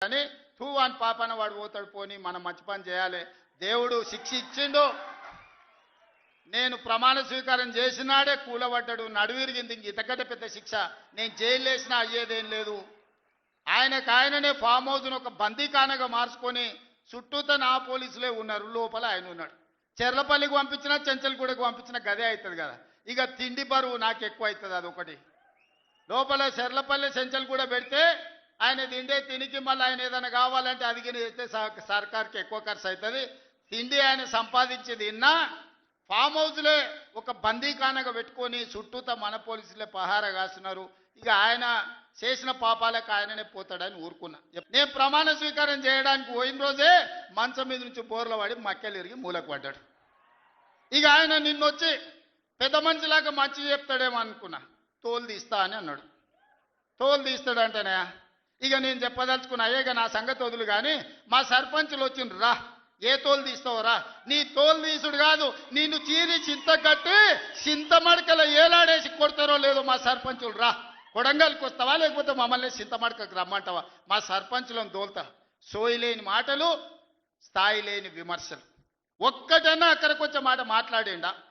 అని తూ అని పాపన వాడు పోతాడు పోని మనం మంచి పని చేయాలి దేవుడు శిక్ష ఇచ్చిండు నేను ప్రమాణ స్వీకారం చేసినాడే కూలబడ్డాడు నడువిరిగింది ఇంతకంటే పెద్ద శిక్ష నేను జైలు వేసినా అయ్యేదేం లేదు ఆయననే ఫామ్ హౌస్ను ఒక బందీఖానగా మార్చుకొని చుట్టూతో నా పోలీసులే ఉన్నారు లోపల ఆయన ఉన్నాడు చెర్లపల్లికి పంపించినా చెంచల్గూడకు పంపించినా గదే అవుతుంది కదా ఇక తిండి బరువు నాకు ఎక్కువ అవుతుంది అదొకటి లోపల చెర్లపల్లి చెంచల్గూడ పెడితే ఆయన తిండే తినికి మళ్ళీ ఆయన ఏదైనా కావాలంటే అదిగిన చేస్తే సర్కార్కి ఎక్కువ ఖర్చు అవుతుంది తిండి ఆయన సంపాదించేది ఇన్నా ఫామ్ హౌస్లే ఒక బందీఖానగా పెట్టుకొని చుట్టూతో మన పోలీసులే పహారా కాస్తున్నారు ఇక ఆయన చేసిన పాపాలకు ఆయననే పోతాడని ఊరుకున్నా నేను ప్రమాణ స్వీకారం చేయడానికి పోయిన రోజే మంచం మీద నుంచి బోర్ల పడి మక్కెలు ఇరిగి మూలకు పడ్డాడు ఇక ఆయన నిన్నొచ్చి పెద్ద మనిషిలాగా మంచి చెప్తాడేమో అనుకున్నా తోలు తీస్తా అని అన్నాడు తోలు తీస్తాడంటేనే ఇక నేను చెప్పదలుచుకున్నా అయ్యేగా నా సంగతి వదులు కానీ మా సర్పంచులు వచ్చిండ్రు రా ఏ తోలు తీస్తావురా నీ తోలు తీసుడు కాదు నిన్ను చీరి చింత కట్టి చింత మడకల ఏలాడేసి కొడతారో లేదో మా సర్పంచులు రా కొడంగల్కి వస్తావా లేకపోతే మమ్మల్ని చింతమడకకు రమ్మంటావా మా సర్పంచులను దోల్తా సోయి లేని మాటలు స్థాయి లేని విమర్శలు ఒక్కటన్నా అక్కడికి వచ్చే మాట మాట్లాడిండా